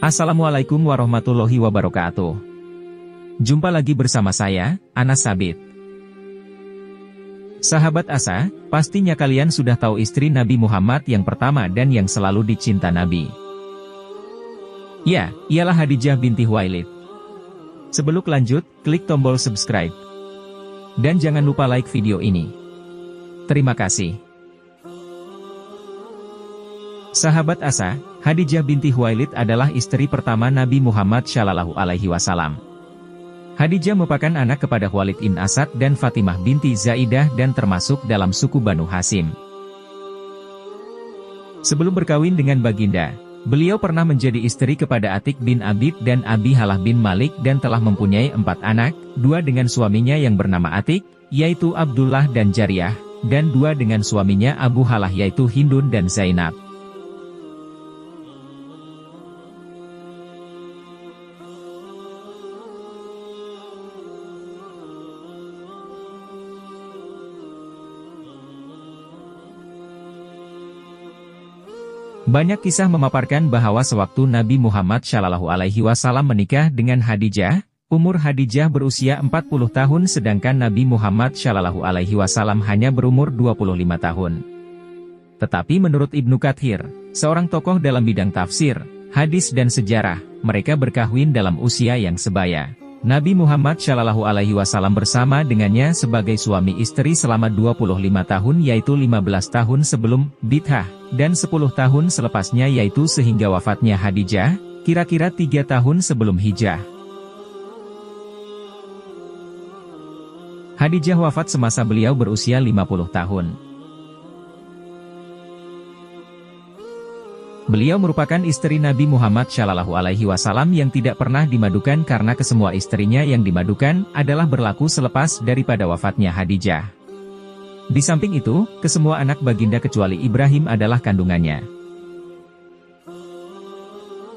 Assalamualaikum warahmatullahi wabarakatuh. Jumpa lagi bersama saya, Anas Sabit. Sahabat Asa, pastinya kalian sudah tahu istri Nabi Muhammad yang pertama dan yang selalu dicinta Nabi. Ya, ialah Khadijah binti Khuwailid. Sebelum lanjut, klik tombol subscribe. Dan jangan lupa like video ini. Terima kasih. Sahabat Asa, Khadijah binti Khuwailid adalah istri pertama Nabi Muhammad SAW. Khadijah merupakan anak kepada Khuwailid bin Asad dan Fatimah binti Zaidah dan termasuk dalam suku Banu Hashim. Sebelum berkawin dengan Baginda, beliau pernah menjadi istri kepada Atik bin Abid dan Abi Halah bin Malik dan telah mempunyai 4 anak, 2 dengan suaminya yang bernama Atik, yaitu Abdullah dan Jariyah, dan 2 dengan suaminya Abu Halah yaitu Hindun dan Zainab. Banyak kisah memaparkan bahwa sewaktu Nabi Muhammad SAW menikah dengan Khadijah, umur Khadijah berusia 40 tahun sedangkan Nabi Muhammad SAW hanya berumur 25 tahun. Tetapi menurut Ibnu Katsir, seorang tokoh dalam bidang tafsir, hadis dan sejarah, mereka berkahwin dalam usia yang sebaya. Nabi Muhammad SAW bersama dengannya sebagai suami istri selama 25 tahun yaitu 15 tahun sebelum bid'ah, dan 10 tahun selepasnya yaitu sehingga wafatnya Khadijah, kira-kira 3 tahun sebelum hijrah. Khadijah wafat semasa beliau berusia 50 tahun. Beliau merupakan istri Nabi Muhammad SAW yang tidak pernah dimadukan karena kesemua istrinya yang dimadukan adalah berlaku selepas daripada wafatnya Khadijah. Di samping itu, kesemua anak Baginda kecuali Ibrahim adalah kandungannya.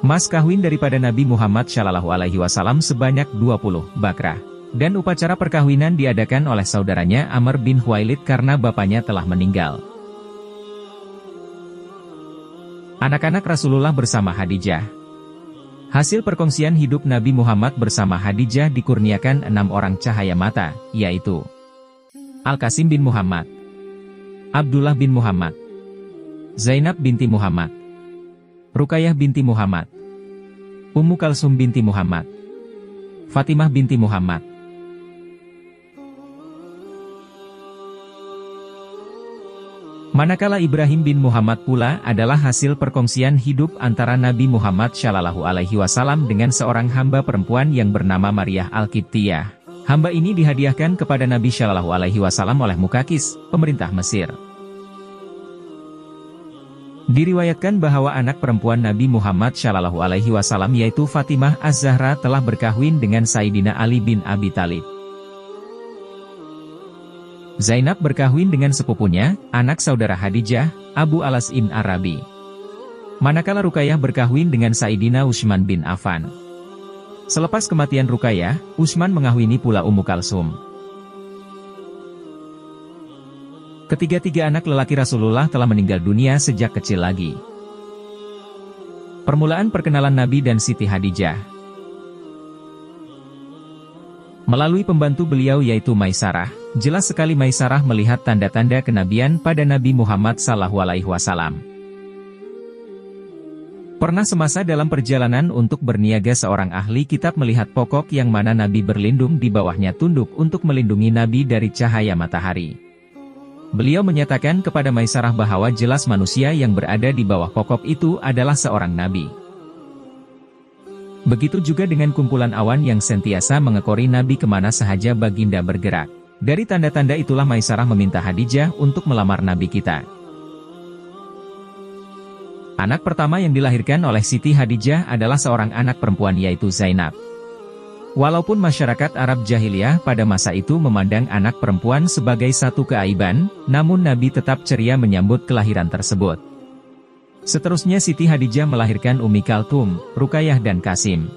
Mas kawin daripada Nabi Muhammad SAW sebanyak 20 bakrah. Dan upacara perkawinan diadakan oleh saudaranya Amr bin Khuwailid karena bapaknya telah meninggal. Anak-anak Rasulullah bersama Khadijah. Hasil perkongsian hidup Nabi Muhammad bersama Khadijah dikurniakan 6 orang cahaya mata, yaitu Al-Qasim bin Muhammad, Abdullah bin Muhammad, Zainab binti Muhammad, Ruqayyah binti Muhammad, Ummu Kalsum binti Muhammad, Fatimah binti Muhammad. Manakala Ibrahim bin Muhammad pula adalah hasil perkongsian hidup antara Nabi Muhammad SAW dengan seorang hamba perempuan yang bernama Maryah Al-Qibtiyah. Hamba ini dihadiahkan kepada Nabi SAW oleh Mukakis, pemerintah Mesir. Diriwayatkan bahwa anak perempuan Nabi Muhammad SAW yaitu Fatimah Az-Zahra telah berkahwin dengan Sayyidina Ali bin Abi Thalib. Zainab berkahwin dengan sepupunya, anak saudara Khadijah, Abu Alas ibn Arabi. Manakala Ruqayyah berkahwin dengan Sayyidina Utsman bin Affan. Selepas kematian Ruqayyah, Utsman mengahwini pula Ummu Kalsum. Ketiga-tiga anak lelaki Rasulullah telah meninggal dunia sejak kecil lagi. Permulaan perkenalan Nabi dan Siti Khadijah. Melalui pembantu beliau yaitu Maisarah, jelas sekali Maisarah melihat tanda-tanda kenabian pada Nabi Muhammad SAW. Pernah semasa dalam perjalanan untuk berniaga seorang ahli kitab melihat pokok yang mana Nabi berlindung di bawahnya tunduk untuk melindungi Nabi dari cahaya matahari. Beliau menyatakan kepada Maisarah bahwa jelas manusia yang berada di bawah pokok itu adalah seorang Nabi. Begitu juga dengan kumpulan awan yang sentiasa mengekori Nabi kemana sahaja Baginda bergerak. Dari tanda-tanda itulah Maisarah meminta Khadijah untuk melamar Nabi kita. Anak pertama yang dilahirkan oleh Siti Khadijah adalah seorang anak perempuan yaitu Zainab. Walaupun masyarakat Arab Jahiliyah pada masa itu memandang anak perempuan sebagai satu keaiban, namun Nabi tetap ceria menyambut kelahiran tersebut. Seterusnya Siti Khadijah melahirkan Ummi Kalthum, Ruqayyah dan Qasim.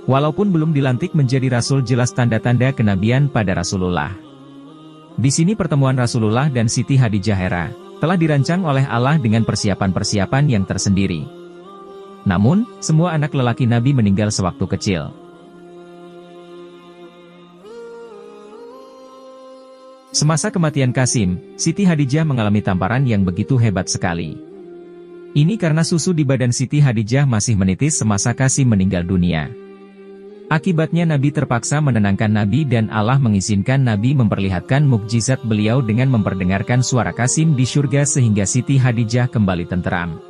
Walaupun belum dilantik menjadi rasul jelas tanda-tanda kenabian pada Rasulullah. Di sini pertemuan Rasulullah dan Siti Khadijah telah dirancang oleh Allah dengan persiapan-persiapan yang tersendiri. Namun, semua anak lelaki Nabi meninggal sewaktu kecil. Semasa kematian Qasim, Siti Hadijah mengalami tamparan yang begitu hebat sekali. Ini karena susu di badan Siti Hadijah masih menitis semasa Qasim meninggal dunia. Akibatnya Nabi terpaksa menenangkan Nabi dan Allah mengizinkan Nabi memperlihatkan mukjizat beliau dengan memperdengarkan suara Qasim di surga sehingga Siti Hadijah kembali tenteram.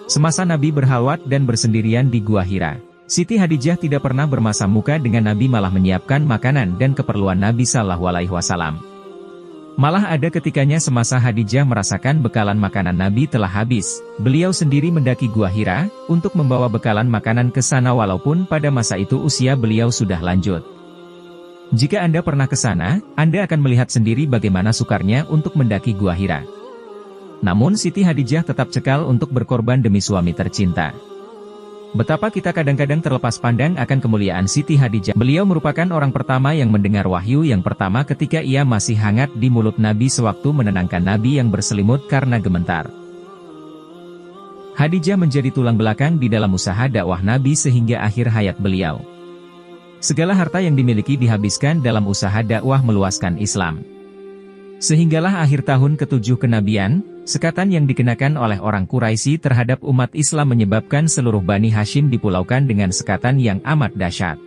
Semasa Nabi berhalwat dan bersendirian di Gua Hira, Siti Hadijah tidak pernah bermasam muka dengan Nabi, malah menyiapkan makanan dan keperluan Nabi Shallallahu Alaihi Wasallam. Malah ada ketikanya semasa Hadijah merasakan bekalan makanan Nabi telah habis, beliau sendiri mendaki Gua Hira, untuk membawa bekalan makanan ke sana walaupun pada masa itu usia beliau sudah lanjut. Jika Anda pernah ke sana, Anda akan melihat sendiri bagaimana sukarnya untuk mendaki Gua Hira. Namun Siti Hadijah tetap cekal untuk berkorban demi suami tercinta. Betapa kita kadang-kadang terlepas pandang akan kemuliaan Siti Hadijah. Beliau merupakan orang pertama yang mendengar wahyu yang pertama ketika ia masih hangat di mulut Nabi sewaktu menenangkan Nabi yang berselimut karena gemetar. Hadijah menjadi tulang belakang di dalam usaha dakwah Nabi sehingga akhir hayat beliau. Segala harta yang dimiliki dihabiskan dalam usaha dakwah meluaskan Islam. Sehinggalah akhir tahun ke-7 kenabian, sekatan yang dikenakan oleh orang Quraisy terhadap umat Islam menyebabkan seluruh Bani Hashim dipulaukan dengan sekatan yang amat dahsyat.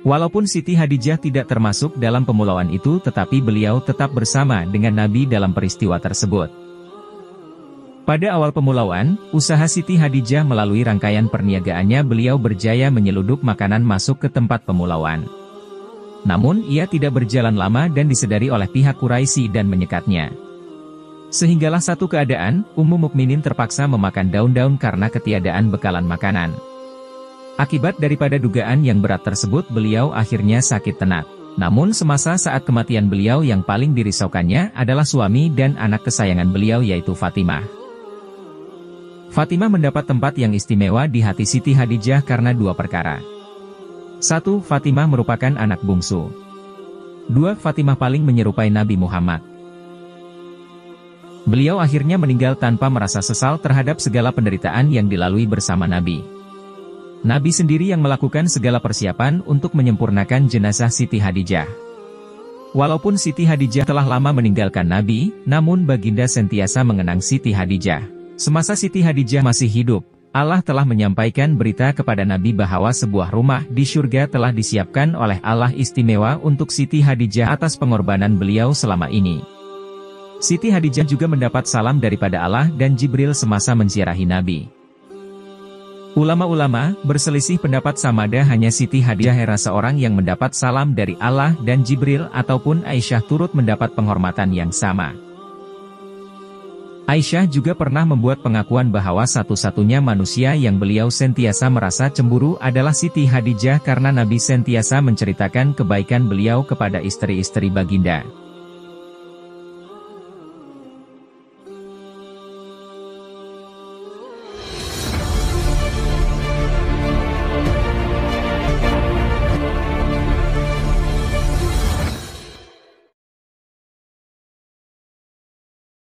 Walaupun Siti Hadijah tidak termasuk dalam pemulauan itu, tetapi beliau tetap bersama dengan Nabi dalam peristiwa tersebut. Pada awal pemulauan, usaha Siti Hadijah melalui rangkaian perniagaannya beliau berjaya menyeludup makanan masuk ke tempat pemulauan. Namun ia tidak berjalan lama dan disedari oleh pihak Quraisy dan menyekatnya. Sehinggalah satu keadaan, Ummu Mukminin terpaksa memakan daun-daun karena ketiadaan bekalan makanan. Akibat daripada dugaan yang berat tersebut beliau akhirnya sakit tenat. Namun semasa saat kematian beliau yang paling dirisaukannya adalah suami dan anak kesayangan beliau yaitu Fatimah. Fatimah mendapat tempat yang istimewa di hati Siti Hadijah karena dua perkara. 1. Fatimah merupakan anak bungsu. 2. Fatimah paling menyerupai Nabi Muhammad. Beliau akhirnya meninggal tanpa merasa sesal terhadap segala penderitaan yang dilalui bersama Nabi. Nabi sendiri yang melakukan segala persiapan untuk menyempurnakan jenazah Siti Hadijah. Walaupun Siti Hadijah telah lama meninggalkan Nabi, namun baginda sentiasa mengenang Siti Hadijah. Semasa Siti Hadijah masih hidup, Allah telah menyampaikan berita kepada Nabi bahwa sebuah rumah di surga telah disiapkan oleh Allah istimewa untuk Siti Hadijah atas pengorbanan beliau selama ini. Siti Hadijah juga mendapat salam daripada Allah dan Jibril semasa menziarahi Nabi. Ulama-ulama berselisih pendapat samada hanya Siti Hadijah seorang yang mendapat salam dari Allah dan Jibril ataupun Aisyah turut mendapat penghormatan yang sama. Aisyah juga pernah membuat pengakuan bahwa satu-satunya manusia yang beliau sentiasa merasa cemburu adalah Siti Hadijah karena Nabi sentiasa menceritakan kebaikan beliau kepada istri-istri baginda.